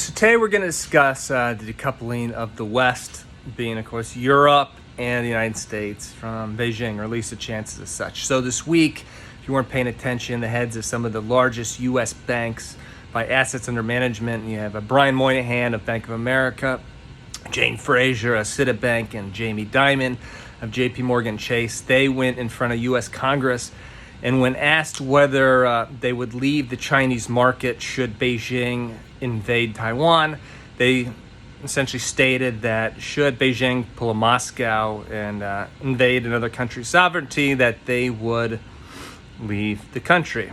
So today we're going to discuss the decoupling of the West, being, of course, Europe and the United States from Beijing, or at least the chances as such. So this week, if you weren't paying attention, the heads of some of the largest U.S. banks by assets under management, you have Brian Moynihan of Bank of America, Jane Fraser of Citibank, and Jamie Dimon of JPMorgan Chase. They went in front of U.S. Congress, and when asked whether they would leave the Chinese market should Beijing invade Taiwan, they essentially stated that should Beijing pull a Moscow and invade another country's sovereignty, that they would leave the country.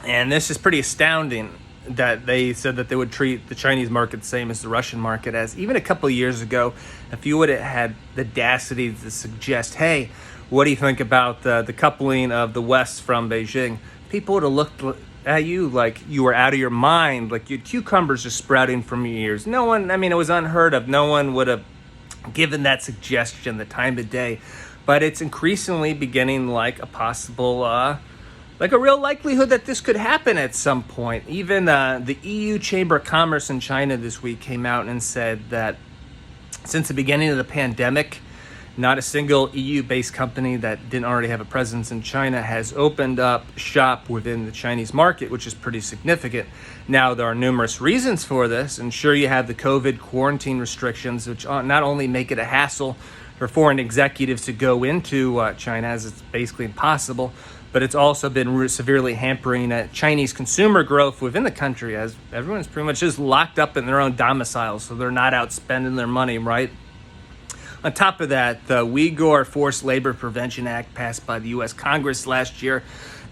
And this is pretty astounding that they said that they would treat the Chinese market the same as the Russian market, as even a couple of years ago, if you would have had the audacity to suggest, hey, what do you think about the coupling of the West from Beijing? People would have looked at you like you were out of your mind, like your cucumbers are sprouting from your ears. No one, it was unheard of. No one would have given that suggestion the time of day. But it's increasingly beginning like a possible, like a real likelihood that this could happen at some point. Even the EU Chamber of Commerce in China this week came out and said that since the beginning of the pandemic, not a single EU-based company that didn't already have a presence in China has opened up shop within the Chinese market, which is pretty significant. Now, there are numerous reasons for this, and sure, you have the COVID quarantine restrictions, which not only make it a hassle for foreign executives to go into China, as it's basically impossible, but it's also been severely hampering Chinese consumer growth within the country, as everyone's pretty much just locked up in their own domiciles, so they're not out spending their money, right? On top of that, the Uyghur Forced Labor Prevention Act passed by the U.S. Congress last year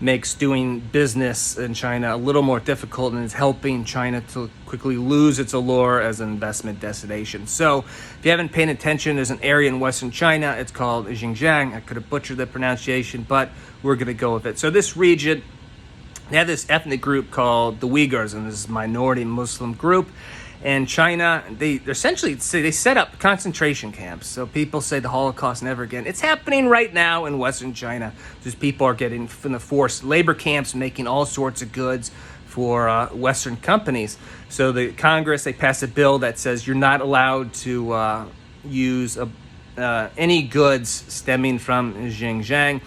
makes doing business in China a little more difficult and is helping China to quickly lose its allure as an investment destination. So if you haven't paid attention, there's an area in Western China. It's called Xinjiang. I could have butchered the pronunciation, but we're going to go with it. So this region, they have this ethnic group called the Uyghurs, and this is a minority Muslim group. And China, they essentially say they set up concentration camps. So people say the Holocaust never again. It's happening right now in Western China. Just people are getting from the forced labor camps, making all sorts of goods for Western companies. So the Congress, they passed a bill that says you're not allowed to use any goods stemming from Xinjiang,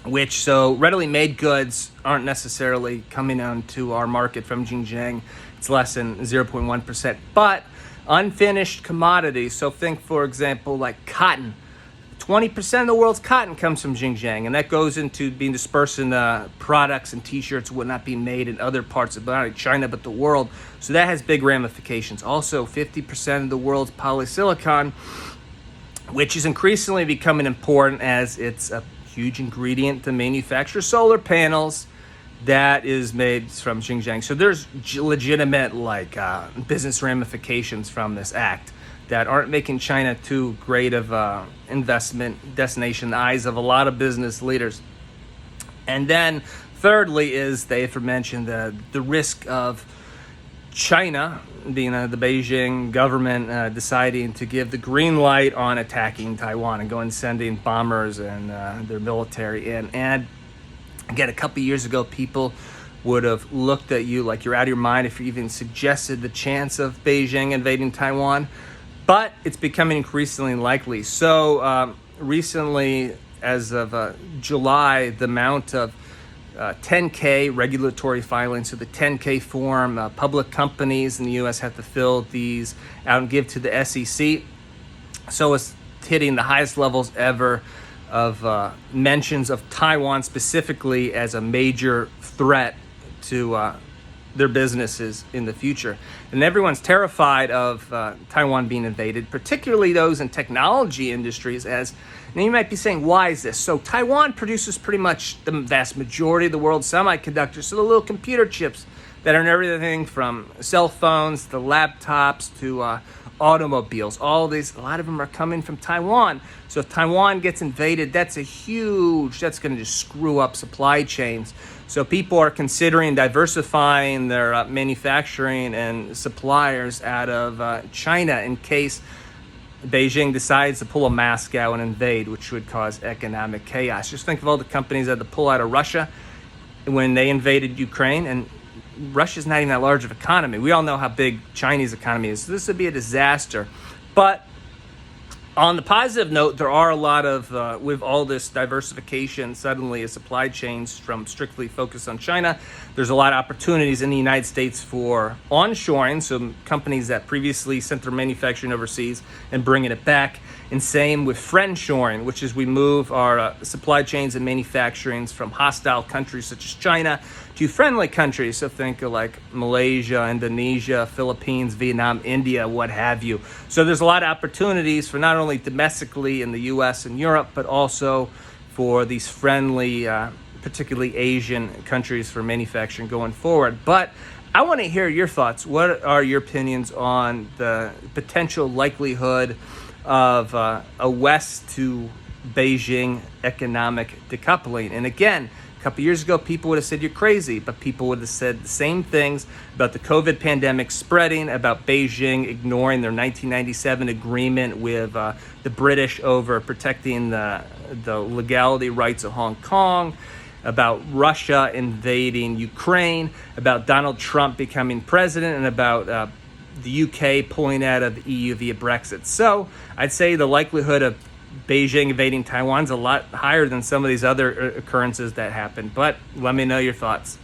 which so readily made goods aren't necessarily coming onto our market from Xinjiang. It's less than 0.1%, but unfinished commodities. So think, for example, like cotton. 20% of the world's cotton comes from Xinjiang, and that goes into being dispersed in products and t-shirts would not be made in other parts of not only China, but the world. So that has big ramifications. Also, 50% of the world's polysilicon, which is increasingly becoming important as it's a huge ingredient to manufacture solar panels, that is made from Xinjiang. So there's legitimate business ramifications from this act that aren't making China too great of investment destination in the eyes of a lot of business leaders. And then thirdly is the aforementioned the risk of China, being the Beijing government, deciding to give the green light on attacking Taiwan and going sending bombers and their military in. And again, a couple years ago, people would have looked at you like you're out of your mind if you even suggested the chance of Beijing invading Taiwan. But it's becoming increasingly likely. So recently, as of July, the amount of 10K regulatory filings, so the 10K form, public companies in the U.S. have to fill these out and give to the SEC. So it's hitting the highest levels ever of mentions of Taiwan specifically as a major threat to their businesses in the future. And everyone's terrified of Taiwan being invaded, particularly those in technology industries. As now you might be saying, why is this? So Taiwan produces pretty much the vast majority of the world's semiconductors, so the little computer chips that are in everything from cell phones to laptops to automobiles. All these, a lot of them are coming from Taiwan. So if Taiwan gets invaded, that's going to just screw up supply chains. So people are considering diversifying their manufacturing and suppliers out of China in case Beijing decides to pull a Moscow and invade, which would cause economic chaos. Just think of all the companies that had to pull out of Russia when they invaded Ukraine, and Russia's not even that large of an economy. We all know how big Chinese economy is. So this would be a disaster. But on the positive note, there are a lot of, with all this diversification, suddenly as supply chains from strictly focused on China, there's a lot of opportunities in the United States for onshoring, so companies that previously sent their manufacturing overseas and bringing it back. And same with friendshoring, which is we move our supply chains and manufacturings from hostile countries such as China to friendly countries. So think of like Malaysia, Indonesia, Philippines, Vietnam, India, what have you. So there's a lot of opportunities for not only domestically in the US and Europe, but also for these friendly, particularly Asian countries for manufacturing going forward. But I want to hear your thoughts. What are your opinions on the potential likelihood of a West to Beijing economic decoupling? And again, a couple years ago, people would have said you're crazy, but people would have said the same things about the COVID pandemic spreading, about Beijing ignoring their 1997 agreement with the British over protecting the legality rights of Hong Kong, about Russia invading Ukraine, about Donald Trump becoming president, and about the UK pulling out of the EU via Brexit. So I'd say the likelihood of Beijing invading Taiwan is a lot higher than some of these other occurrences that happened. But let me know your thoughts.